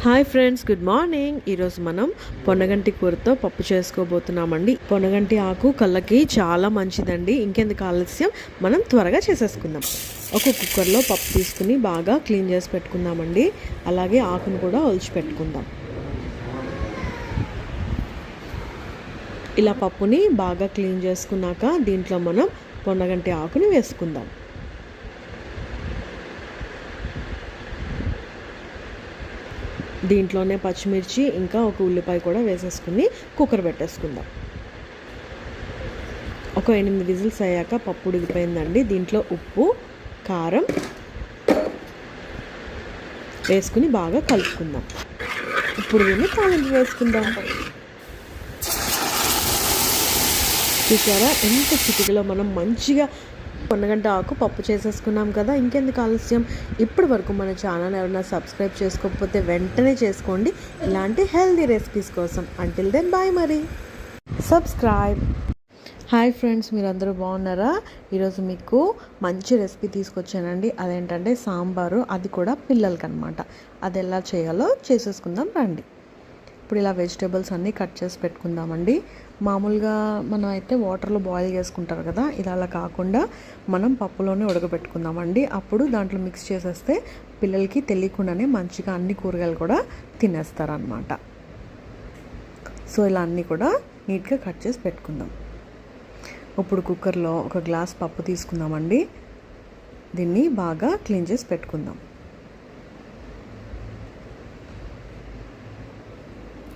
Hi friends, good morning. ఈరోజు మనం పొన్నగంటి కూరతో పప్పు చేసుకోబోతున్నామండి. పొన్నగంటి ఆకు కళ్ళకి చాలా మంచిదండి. ఇంకెందుకు ఆలస్యం, మనం త్వరగా చేసేసుకుందాం. ఒక కుక్కర్లో పప్పు తీసుకుని బాగా క్లీన్ చేసి పెట్టుకుందామండి. అలాగే ఆకును కూడా ఒలిచి పెట్టుకుందాం. ఇలా పప్పుని బాగా క్లీన్ చేసుకున్నాక దీంట్లో మనం పొన్నగంటి ఆకుని వేసుకుందాం. దీంట్లోనే పచ్చిమిర్చి ఇంకా ఒక ఉల్లిపాయ కూడా వేసేసుకుని కుక్కర్ పెట్టేసుకుందాం. ఒక 8 విజిల్స్ అయ్యాక పప్పు ఉడికిపోయిందండి. దీంట్లో ఉప్పు, కారం వేసుకుని బాగా కలుపుకుందాం. ఇప్పుడు దీన్ని తాలింపు వేసుకుందాం. చూసారా ఎంత చిటికలో మనం మంచిగా పొన్నగంటి ఆకు పప్పు చేసేసుకున్నాం కదా. ఇంకెందుకు ఆలస్యం, ఇప్పటి వరకు మన ఛానల్ ఎవరైనా సబ్స్క్రైబ్ చేసుకోకపోతే వెంటనే చేసుకోండి, ఇలాంటి హెల్దీ రెసిపీస్ కోసం. అంటిల్ దెన్ బాయ్, మరి సబ్స్క్రైబ్. హాయ్ ఫ్రెండ్స్, మీరందరూ బాగున్నారా? ఈరోజు మీకు మంచి రెసిపీ తీసుకొచ్చానండి. అదేంటంటే సాంబారు, అది కూడా పిల్లలకి అనమాట. అది ఎలా చేయాలో చేసేసుకుందాం రండి. ఇప్పుడు ఇలా వెజిటేబుల్స్ అన్నీ కట్ చేసి పెట్టుకుందామండి. మామూలుగా మనం అయితే వాటర్లో బాయిల్ చేసుకుంటారు కదా, ఇలా అలా కాకుండా మనం పప్పులోనే ఉడకబెట్టుకుందామండి. అప్పుడు దాంట్లో మిక్స్ చేసేస్తే పిల్లలకి తెలియకుండానే మంచిగా అన్ని కూరగాయలు కూడా తినేస్తారనమాట. సో ఇలా అన్నీ కూడా నీట్గా కట్ చేసి పెట్టుకుందాం. ఇప్పుడు కుక్కర్లో ఒక గ్లాస్ పప్పు తీసుకుందామండి. దీన్ని బాగా క్లీన్ చేసి పెట్టుకుందాం.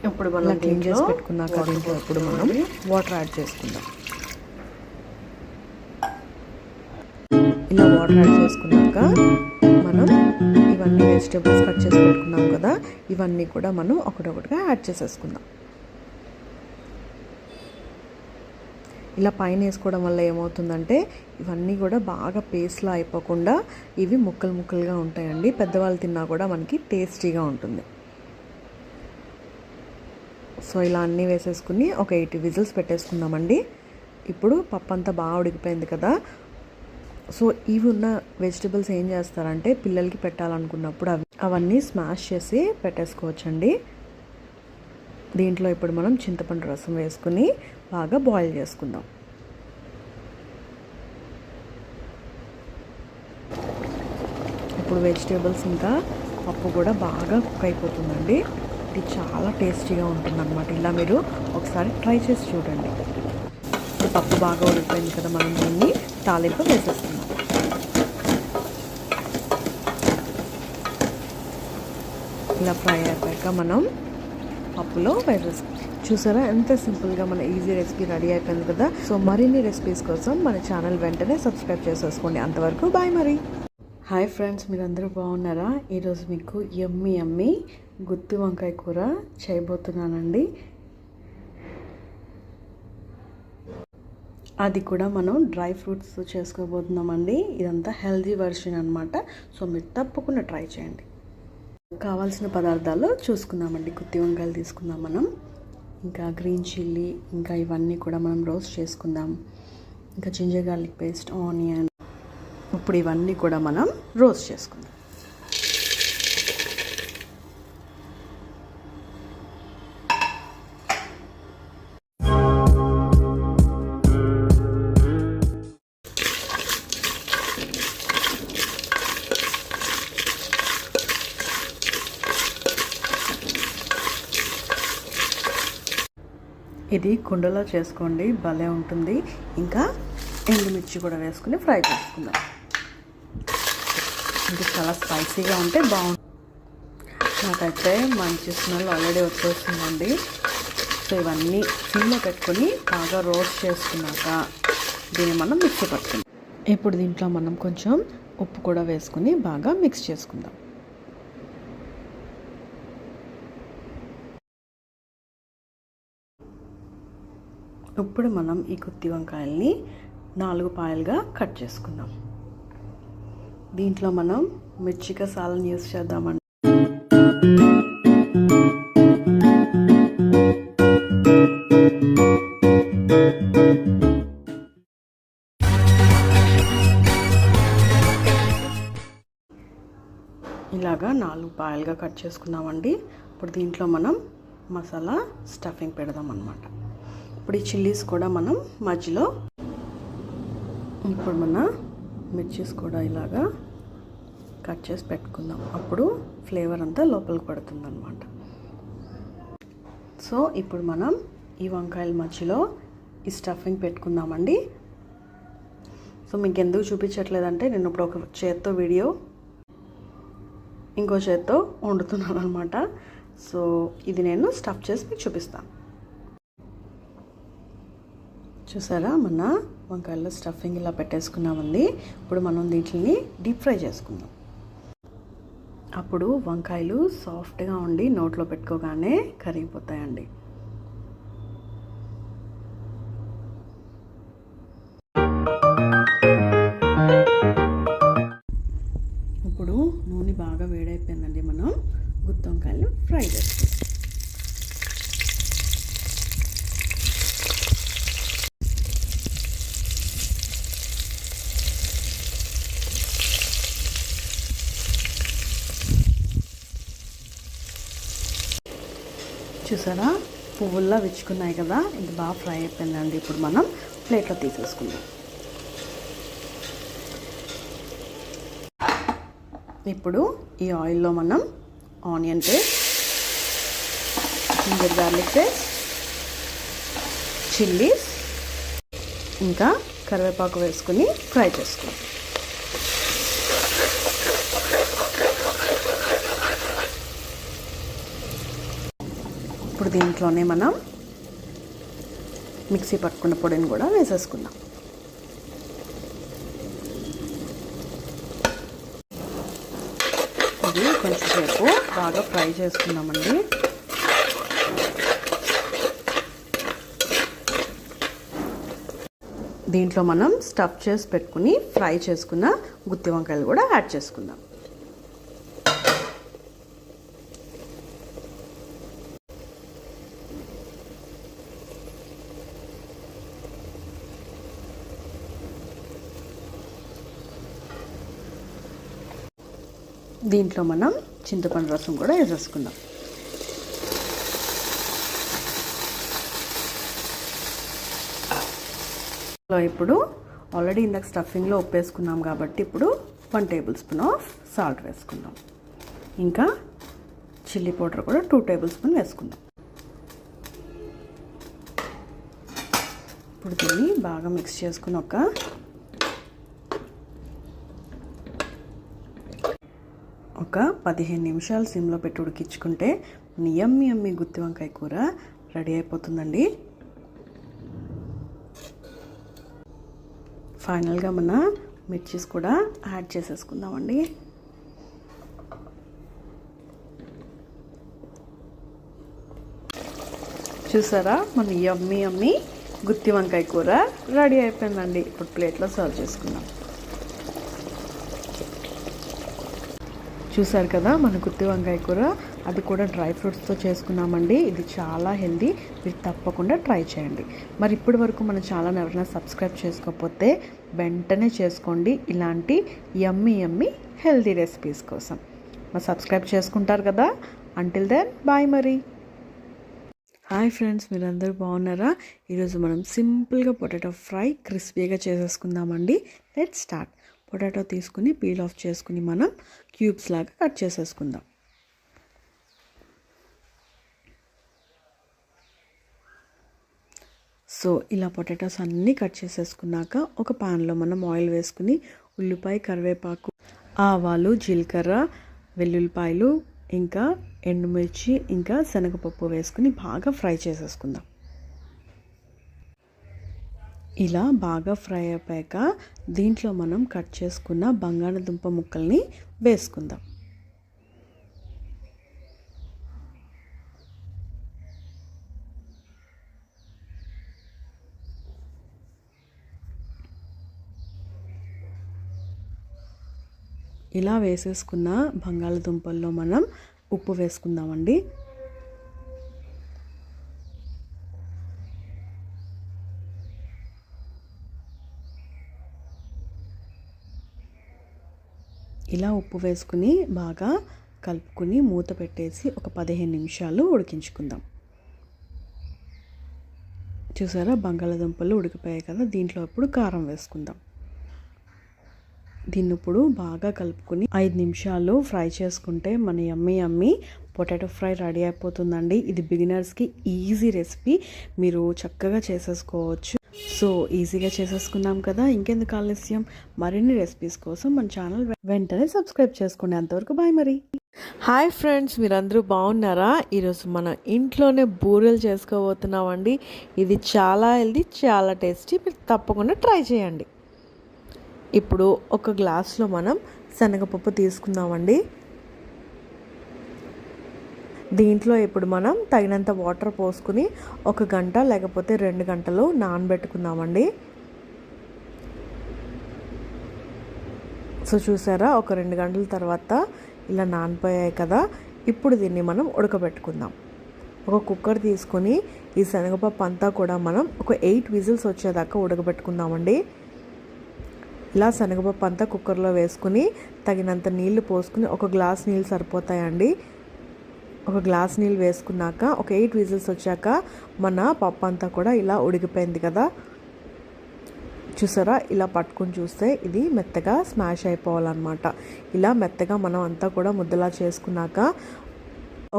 ఇప్పుడు మనం క్లీన్ చేసి పెట్టుకున్నాక దీంట్లో ఇప్పుడు మనం వాటర్ యాడ్ చేసుకుందాం. ఇలా వాటర్ యాడ్ చేసుకున్నాక మనం ఇవన్నీ వెజిటేబుల్స్ కట్ చేసి పెట్టుకున్నాం కదా, ఇవన్నీ కూడా మనం ఒకటొకటిగా యాడ్ చేసేసుకుందాం. ఇలా పైన వేసుకోవడం వల్ల ఏమవుతుందంటే ఇవన్నీ కూడా బాగా పేస్ట్లా అయిపోకుండా ఇవి ముక్కలు ముక్కలుగా ఉంటాయండి. పెద్దవాళ్ళు తిన్నా కూడా మనకి టేస్టీగా ఉంటుంది. సో ఇలా అన్నీ వేసేసుకుని ఒక 8 విజిల్స్ పెట్టేసుకుందామండి. ఇప్పుడు పప్పు అంతా బాగా ఉడికిపోయింది కదా. సో ఇవి ఉన్న వెజిటబుల్స్ ఏం చేస్తారంటే పిల్లలకి పెట్టాలనుకున్నప్పుడు అవన్నీ స్మాష్ చేసి పెట్టేసుకోవచ్చండి. దీంట్లో ఇప్పుడు మనం చింతపండు రసం వేసుకుని బాగా బాయిల్ చేసుకుందాం. ఇప్పుడు వెజిటేబుల్స్ ఇంకా పప్పు కూడా బాగా కుక్ అయిపోతుందండి. ఇది చాలా టేస్టీగా ఉంటుందన్నమాట. ఇలా మీరు ఒకసారి ట్రై చేసి చూడండి. పప్పు బాగా ఉడికిపోయింది కదా, మనం దీన్ని తాలింపు వేసేస్తున్నాం. ఇలా ఫ్రై అయిపోయాక మనం పప్పులో వేసేస్తాం. చూసారా ఎంత సింపుల్గా మన ఈజీ రెసిపీ రెడీ అయిపోయింది కదా. సో మరిన్ని రెసిపీస్ కోసం మన ఛానల్ వెంటనే సబ్స్క్రైబ్ చేసేసుకోండి. అంతవరకు బాయ్ మరి. హాయ్ ఫ్రెండ్స్, మీరందరూ బాగున్నారా? ఈరోజు మీకు యమ్మీ గుత్తి వంకాయ కూర చేయబోతున్నానండి. అది కూడా మనం డ్రై ఫ్రూట్స్ చేసుకోబోతున్నామండి. ఇదంతా హెల్దీ వర్షన్ అనమాట. సో మీరు తప్పకుండా ట్రై చేయండి. కావాల్సిన పదార్థాలు చూసుకుందామండి. గుత్తి వంకాయలు తీసుకుందాం మనం, ఇంకా గ్రీన్ చిల్లీ, ఇంకా ఇవన్నీ కూడా మనం రోస్ట్ చేసుకుందాం. ఇంకా జింజర్ గార్లిక్ పేస్ట్, ఆనియన్. ఇప్పుడు ఇవన్నీ కూడా మనం రోస్ట్ చేసుకుందాం. ఇది కుండలో చేసుకోండి, భలే ఉంటుంది. ఇంకా ఎండుమిర్చి కూడా వేసుకుని ఫ్రై చేసుకుందాం. ఇది చాలా స్పైసీగా ఉంటే బాగుంటుంది. నాకైతే మంచి స్మెల్ ఆల్రెడీ వచ్చేస్తుందండి. సో ఇవన్నీ సిమ్లో పెట్టుకొని బాగా రోస్ట్ చేసుకున్నాక దీన్ని మనం మిక్సీ పట్టుకుందాం. ఇప్పుడు దీంట్లో మనం కొంచెం ఉప్పు కూడా వేసుకుని బాగా మిక్స్ చేసుకుందాం. ఇప్పుడు మనం ఈ గుత్తి వంకాయల్ని 4 పాయలుగా కట్ చేసుకుందాం. దీంట్లో మనం మిర్చి కసాలను యూస్ చేద్దామండి. ఇలాగా 4 పాయలుగా కట్ చేసుకున్నామండి. ఇప్పుడు దీంట్లో మనం మసాలా స్టఫింగ్ పెడదాం అన్నమాట. ఇప్పుడు ఈ చిల్లీస్ కూడా మనం మధ్యలో, ఇప్పుడు మన మిర్చీస్ కూడా ఇలాగా కట్ చేసి పెట్టుకుందాం. అప్పుడు ఫ్లేవర్ అంతా లోపలికి పడుతుంది అన్నమాట. సో ఇప్పుడు మనం ఈ వంకాయల మధ్యలో ఈ స్టఫింగ్ పెట్టుకుందామండి. సో మీకు ఎందుకు చూపించట్లేదంటే నేను ఇప్పుడు ఒక చేత్తో వీడియో, ఇంకో చేత్తో వండుతున్నాను అనమాట. సో ఇది నేను స్టఫ్ చేసి మీకు చూపిస్తాను. చూసారా, మన వంకాయల్లో స్టఫింగ్ ఇలా పెట్టేసుకున్నామండి. ఇప్పుడు మనం వీటిని డీప్ ఫ్రై చేసుకుందాం. అప్పుడు వంకాయలు సాఫ్ట్గా ఉండి నోట్లో పెట్టుకోగానే కరిగిపోతాయండి. ఇప్పుడు నూనె బాగా వేడైపోయిందండి. మనం గుత్తి వంకాయలు ఫ్రై చేసుకుందాం. చూసారా, పువ్వుల్లా విచ్చుకున్నాయి కదా, ఇది బాగా ఫ్రై అయిపోయిందండి. ఇప్పుడు మనం ప్లేట్లో తీసేసుకుందాం. ఇప్పుడు ఈ ఆయిల్లో మనం onion paste, ginger garlic paste, chillies ఇంకా కరివేపాకు వేసుకుని ఫ్రై చేసుకుందాం. ఇప్పుడు దీంట్లోనే మనం మిక్సీ పట్టుకున్న పొడిని కూడా వేసేసుకుందాం. ఇది కొంచెంసేపు బాగా ఫ్రై చేసుకుందామండి. దీంట్లో మనం స్టఫ్ చేసి పెట్టుకుని ఫ్రై చేసుకున్న గుత్తి వంకాయలు కూడా యాడ్ చేసుకుందాం. దీంట్లో మనం చింతపండు రసం కూడా వేసేసుకుందాం. ఇప్పుడు ఆల్రెడీ ఇందాక స్టఫింగ్లో ఉప్పు వేసుకున్నాం కాబట్టి ఇప్పుడు 1 టేబుల్ స్పూన్ ఆఫ్ సాల్ట్ వేసుకుందాం. ఇంకా చిల్లీ పౌడర్ కూడా 2 టేబుల్ స్పూన్ వేసుకుందాం. ఇప్పుడు దీన్ని బాగా మిక్స్ చేసుకుని ఒక 15 నిమిషాలు సిమ్లో పెట్టి ఉడికించుకుంటే యమ్మీ గుత్తి వంకాయ కూర రెడీ అయిపోతుందండి. ఫైనల్గా మన మిర్చీస్ కూడా యాడ్ చేసేసుకుందామండి. చూసారా, మన యమ్మీ గుత్తి వంకాయ కూర రెడీ అయిపోయిందండి. ఇప్పుడు ప్లేట్లో సర్వ్ చేసుకుందాం. చూసారు కదా, మన గుత్తి వంకాయ కూర, అది కూడా డ్రై ఫ్రూట్స్తో చేసుకున్నామండి. ఇది చాలా హెల్దీ, మీరు తప్పకుండా ట్రై చేయండి. మరి ఇప్పటి వరకు మన ఛానల్ ఎవరైనా సబ్స్క్రైబ్ చేసుకోకపోతే వెంటనే చేసుకోండి, ఇలాంటి యమ్మీ హెల్దీ రెసిపీస్ కోసం. మరి సబ్స్క్రైబ్ చేసుకుంటారు కదా. Until then bye. మరి హాయ్ ఫ్రెండ్స్, మీరందరూ బాగున్నారా? ఈరోజు మనం సింపుల్గా పొటాటో ఫ్రై క్రిస్పీగా చేసేసుకుందామండి. Let's start. పొటాటో తీసుకుని పీల్ ఆఫ్ చేసుకుని మనం క్యూబ్స్ లాగా కట్ చేసేసుకుందాం. సో ఇలా పొటాటోస్ అన్నీ కట్ చేసేసుకున్నాక ఒక పాన్లో మనం ఆయిల్ వేసుకుని ఉల్లిపాయ, కరివేపాకు, ఆవాలు, జీలకర్ర, వెల్లుల్లిపాయలు, ఇంకా ఎండుమిర్చి, ఇంకా శనగపప్పు వేసుకుని బాగా ఫ్రై చేసేసుకుందాం. ఇలా బాగా ఫ్రై అయిపోయాక దీంట్లో మనం కట్ చేసుకున్న బంగాళదుంప ముక్కల్ని వేసుకుందాం. ఇలా వేసేసుకున్న బంగాళదుంపల్లో మనం ఉప్పు వేసుకుందామండి. ఇలా ఉప్పు వేసుకుని బాగా కలుపుకుని మూత పెట్టేసి ఒక 15 నిమిషాలు ఉడికించుకుందాం. చూసారా, బంగాళాదుంపలు ఉడికిపోయాయి కదా. దీంట్లో ఇప్పుడు కారం వేసుకుందాం. దీన్ని ఇప్పుడు బాగా కలుపుకుని 5 నిమిషాలు ఫ్రై చేసుకుంటే మన యమ్మీ పొటాటో ఫ్రై రెడీ అయిపోతుందండి. ఇది బిగినర్స్కి ఈజీ రెసిపీ, మీరు చక్కగా చేసేసుకోవచ్చు. సో ఈజీగా చేసేసుకున్నాం కదా, ఇంకెందుకు ఆలస్యం. మరిన్ని రెసిపీస్ కోసం మన ఛానల్ వెంటనే సబ్స్క్రైబ్ చేసుకోండి. అంతవరకు బాయ్ మరి. హాయ్ ఫ్రెండ్స్, మీరందరూ బాగున్నారా? ఈరోజు మనం ఇంట్లోనే బూరెలు చేసుకోబోతున్నామండి. ఇది చాలా హెల్దీ, చాలా టేస్టీ. మీరు తప్పకుండా ట్రై చేయండి. ఇప్పుడు ఒక గ్లాస్లో మనం శనగపప్పు తీసుకుందామండి. దీంట్లో ఇప్పుడు మనం తగినంత వాటర్ పోసుకుని 1 గంట లేకపోతే 2 గంటలు నానబెట్టుకుందామండి. సో చూసారా, ఒక 2 గంటల తర్వాత ఇలా నానిపోయాయి కదా. ఇప్పుడు దీన్ని మనం ఉడకబెట్టుకుందాం. ఒక కుక్కర్ తీసుకొని ఈ శనగపప్పు అంతా కూడా మనం ఒక 8 విజిల్స్ వచ్చేదాకా ఉడకబెట్టుకుందామండి. ఇలా శనగపప్పు అంతా కుక్కర్లో వేసుకుని తగినంత నీళ్లు పోసుకుని, ఒక గ్లాస్ నీళ్ళు సరిపోతాయండి. ఒక గ్లాస్ నీళ్ళు వేసుకున్నాక ఒక 8 విజిల్స్ వచ్చాక మన పప్పు అంతా కూడా ఇలా ఉడికిపోయింది కదా. చూసారా, ఇలా పట్టుకుని చూస్తే ఇది మెత్తగా స్మాష్ అయిపోవాలన్నమాట. ఇలా మెత్తగా మనం అంతా కూడా ముద్దలా చేసుకున్నాక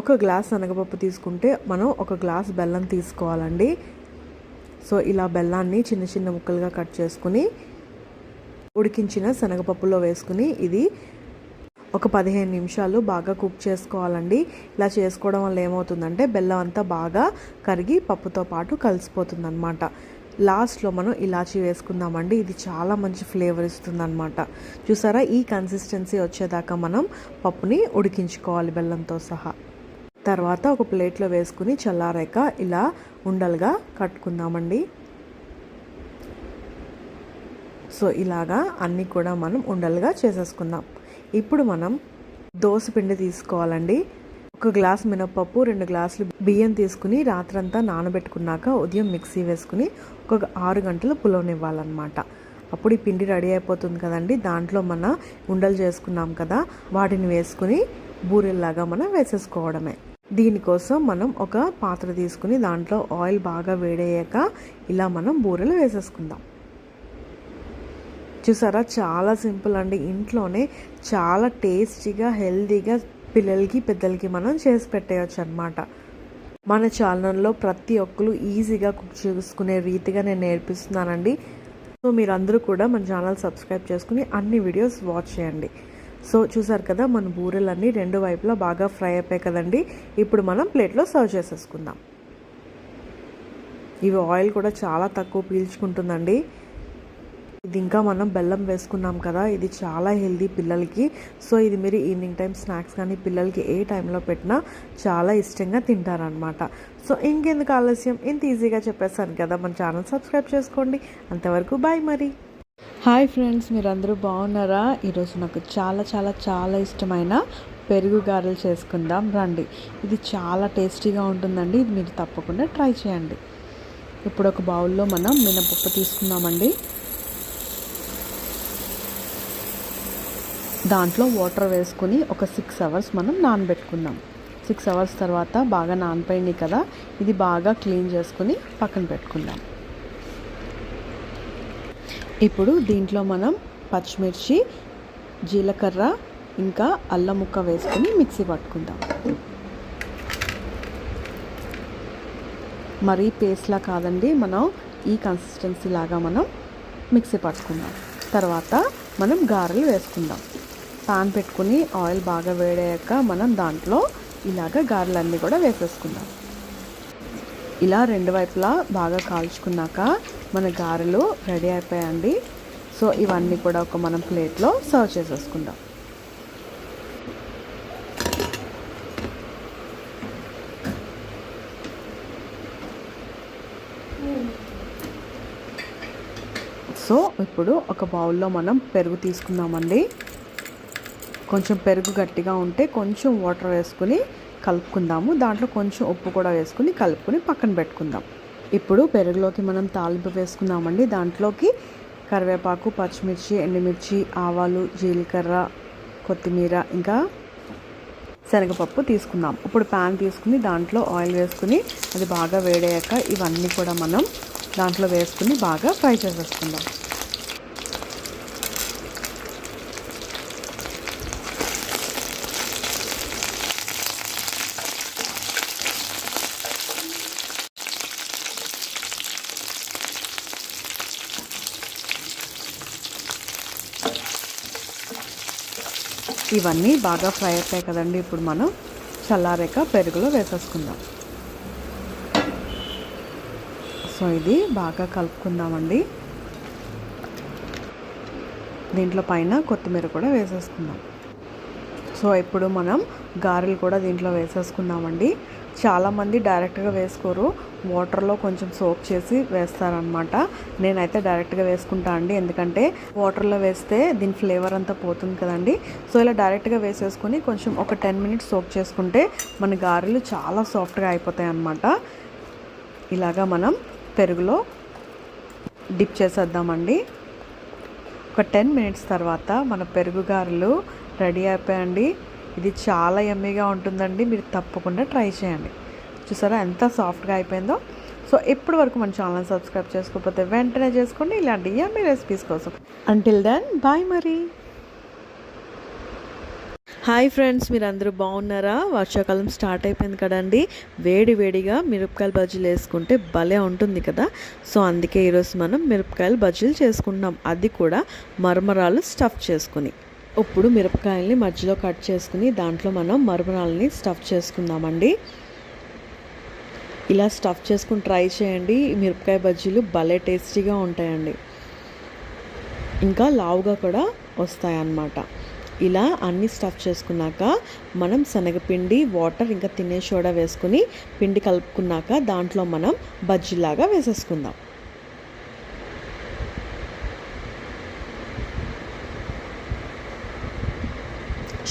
ఒక గ్లాస్ శనగపప్పు తీసుకుంటే మనం 1 గ్లాస్ బెల్లం తీసుకోవాలండి. సో ఇలా బెల్లాన్ని చిన్న చిన్న ముక్కలుగా కట్ చేసుకుని ఉడికించిన శనగపప్పులో వేసుకుని ఇది ఒక 15 నిమిషాలు బాగా కుక్ చేసుకోవాలండి. ఇలా చేసుకోవడం వల్ల ఏమవుతుందంటే బెల్లం అంతా బాగా కరిగి పప్పుతో పాటు కలిసిపోతుంది అనమాట. లాస్ట్లో మనం ఇలాచీ వేసుకుందామండి. ఇది చాలా మంచి ఫ్లేవర్ ఇస్తుంది అనమాట. చూసారా, ఈ కన్సిస్టెన్సీ వచ్చేదాకా మనం పప్పుని ఉడికించుకోవాలి బెల్లంతో సహా. తర్వాత ఒక ప్లేట్లో వేసుకుని చల్లారాక ఇలా ఉండలుగా కట్టుకుందామండి. సో ఇలాగా అన్నీ కూడా మనం ఉండలుగా చేసేసుకుందాం. ఇప్పుడు మనం దోసపిండి తీసుకోవాలండి. 1 గ్లాస్ మినపప్పు, 2 గ్లాసులు బియ్యం తీసుకుని రాత్రంతా నానబెట్టుకున్నాక ఉదయం మిక్సీ వేసుకుని ఒక 6 గంటలు పులవనివ్వాలన్నమాట. అప్పుడు ఈ పిండి రెడీ అయిపోతుంది కదండి. దాంట్లో మన ఉండలు చేసుకున్నాం కదా, వాటిని వేసుకుని బూరెల్లాగా మనం వేసేసుకోవడమే. దీనికోసం మనం ఒక పాత్ర తీసుకుని దాంట్లో ఆయిల్ బాగా వేడయ్యాక ఇలా మనం బూరెలు వేసేసుకుందాం. చూసారా, చాలా సింపుల్ అండి. ఇంట్లోనే చాలా టేస్టీగా, హెల్తీగా పిల్లలకి పెద్దలకి మనం చేసి పెట్టేయచ్చు అనమాట. మన ఛానల్లో ప్రతి ఒక్కరు ఈజీగా కుక్ చేసుకునే రీతిగా నేను నేర్పిస్తున్నానండి. సో మీరందరూ కూడా మన ఛానల్ సబ్స్క్రైబ్ చేసుకుని అన్ని వీడియోస్ వాచ్ చేయండి. సో చూసారు కదా, మన బూరెలన్నీ 2 వైపులా బాగా ఫ్రై అయిపోయాయి కదండి. ఇప్పుడు మనం ప్లేట్లో సర్వ్ చేసేసుకుందాం. ఇవి ఆయిల్ కూడా చాలా తక్కువ పీల్చుకుంటుందండి. ఇది ఇంకా మనం బెల్లం వేసుకున్నాం కదా, ఇది చాలా హెల్దీ పిల్లలకి. సో ఇది మీరు ఈవినింగ్ టైం స్నాక్స్ కానీ పిల్లలకి ఏ టైంలో పెట్టినా చాలా ఇష్టంగా తింటారనమాట. సో ఇంకెందుకు ఆలస్యం, ఇంత ఈజీగా చెప్పేస్తాను కదా. మన ఛానల్ సబ్స్క్రైబ్ చేసుకోండి. అంతవరకు బాయ్ మరి. హాయ్ ఫ్రెండ్స్, మీరందరూ బాగున్నారా? ఈరోజు నాకు చాలా చాలా చాలా ఇష్టమైన పెరుగు గారెలు చేసుకుందాం రండి. ఇది చాలా టేస్టీగా ఉంటుందండి. ఇది మీరు తప్పకుండా ట్రై చేయండి. ఇప్పుడు ఒక బౌల్లో మనం మినపప్పు తీసుకుందామండి. దాంట్లో వాటర్ వేసుకుని ఒక 6 అవర్స్ మనం నానబెట్టుకుందాం. 6 అవర్స్ తర్వాత బాగా నానిపోయింది కదా, ఇది బాగా క్లీన్ చేసుకుని పక్కన పెట్టుకుందాం. ఇప్పుడు దీంట్లో మనం పచ్చిమిర్చి, జీలకర్ర ఇంకా అల్లం ముక్క వేసుకుని మిక్సీ పట్టుకుందాం. మరీ పేస్ట్లా కాదండి, మనం ఈ కన్సిస్టెన్సీ లాగా మనం మిక్సీ పట్టుకుందాం. తర్వాత మనం గారెలు వేసుకుందాం. పాన్ పెట్టుకుని ఆయిల్ బాగా వేడయ్యాక మనం దాంట్లో ఇలాగ గారెలన్నీ కూడా వేసేసుకుందాం. ఇలా 2 వైపులా బాగా కాల్చుకున్నాక మన గారెలు రెడీ అయిపోయాయండి. సో ఇవన్నీ కూడా ఒక మనం ప్లేట్లో సర్వ్ చేసేసుకుందాం. సో ఇప్పుడు ఒక బౌల్లో మనం పెరుగు తీసుకుందామండి. కొంచెం పెరుగు గట్టిగా ఉంటే కొంచెం వాటర్ వేసుకుని కలుపుకుందాము. దాంట్లో కొంచెం ఉప్పు కూడా వేసుకుని కలుపుకొని పక్కన పెట్టుకుందాం. ఇప్పుడు పెరుగులోకి మనం తాలింపు వేసుకుందామండి. దాంట్లోకి కరివేపాకు, పచ్చిమిర్చి, ఎండుమిర్చి, ఆవాలు, జీలకర్ర, కొత్తిమీర ఇంకా శనగపప్పు తీసుకుందాం. ఇప్పుడు ప్యాన్ తీసుకుని దాంట్లో ఆయిల్ వేసుకుని అది బాగా వేడయ్యాక ఇవన్నీ కూడా మనం దాంట్లో వేసుకుని బాగా ఫ్రై చేసేసుకుందాం. ఇవన్నీ బాగా ఫ్రై అయిపోయాయి కదండి. ఇప్పుడు మనం చల్లారాక పెరుగులో వేసేసుకుందాం. సో ఇది బాగా కలుపుకుందామండి. దీంట్లో పైన కొత్తిమీర కూడా వేసేసుకుందాం. సో ఇప్పుడు మనం గారెలు కూడా దీంట్లో వేసేసుకుందామండి. చాలామంది డైరెక్ట్గా వేసుకోరు, వాటర్లో కొంచెం సోక్ చేసి వేస్తారనమాట. నేనైతే డైరెక్ట్గా వేసుకుంటా అండి, ఎందుకంటే వాటర్లో వేస్తే దీని ఫ్లేవర్ అంతా పోతుంది కదండి. సో ఇలా డైరెక్ట్గా వేసేసుకొని కొంచెం ఒక 10 మినిట్స్ సోక్ చేసుకుంటే మన గారెలు చాలా సాఫ్ట్గా అయిపోతాయి అన్నమాట. ఇలాగా మనం పెరుగులో డిప్ చేసేద్దామండి. ఒక 10 మినిట్స్ తర్వాత మన పెరుగు గారెలు రెడీ అయిపోయాయండి. ఇది చాలా యమ్మీగా ఉంటుందండి, మీరు తప్పకుండా ట్రై చేయండి. చూసారా ఎంత సాఫ్ట్గా అయిపోయిందో. సో ఇప్పటి వరకు మన ఛానల్ సబ్స్క్రైబ్ చేసుకోకపోతే వెంటనే చేసుకోండి ఇలాంటి యమ్మీ రెసిపీస్ కోసం. అంటిల్ దెన్ బాయ్ మరి. హాయ్ ఫ్రెండ్స్, మీరు అందరూ బాగున్నారా? వర్షాకాలం స్టార్ట్ అయిపోయింది కదండి. వేడి వేడిగా మిరపకాయల బజ్జీలు వేసుకుంటే భలే ఉంటుంది కదా. సో అందుకే ఈరోజు మనం మిరపకాయల బజ్జీలు చేసుకుంటున్నాం, అది కూడా మరమరాలు స్టఫ్ చేసుకుని. ఇప్పుడు మిరపకాయల్ని మధ్యలో కట్ చేసుకుని దాంట్లో మనం మరమరాలని స్టఫ్ చేసుకుందామండి. ఇలా స్టఫ్ చేసుకుని ట్రై చేయండి, మిరపకాయ బజ్జీలు భలే టేస్టీగా ఉంటాయండి, ఇంకా లావుగా కూడా వస్తాయన్నమాట. ఇలా అన్నీ స్టఫ్ చేసుకున్నాక మనం శనగపిండి, వాటర్, ఇంకా తినే సోడా వేసుకుని పిండి కలుపుకున్నాక దాంట్లో మనం బజ్జీలాగా వేసేసుకుందాం.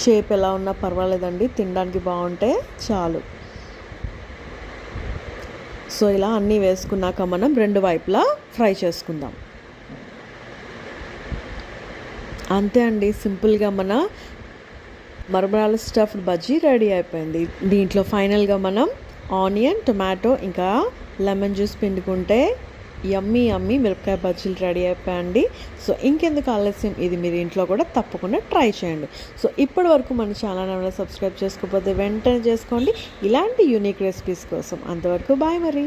షేప్ ఎలా ఉన్నా పర్వాలేదండి, తినడానికి బాగుంటే చాలు. సో ఇలా అన్నీ వేసుకున్నాక మనం 2 వైపులా ఫ్రై చేసుకుందాం. అంతే అండి, సింపుల్గా మన మరమరాల స్టఫ్డ్ బజ్జీ రెడీ అయిపోయింది. దీంట్లో ఫైనల్గా మనం ఆనియన్, టొమాటో ఇంకా లెమన్ జ్యూస్ పిండుకుంటే యమ్మీ యమ్మీ మిరపకాయ బజ్జీలు రెడీ అయిపోయండి. సో ఇంకెందుకు ఆలస్యం, ఇది మీరు ఇంట్లో కూడా తప్పకుండా ట్రై చేయండి. సో ఇప్పటి వరకు మన ఛానల్ ఏమైనా సబ్స్క్రైబ్ చేసుకోకపోతే వెంటనే చేసుకోండి ఇలాంటి యూనిక్ రెసిపీస్ కోసం. అంతవరకు బాయ్ మరి.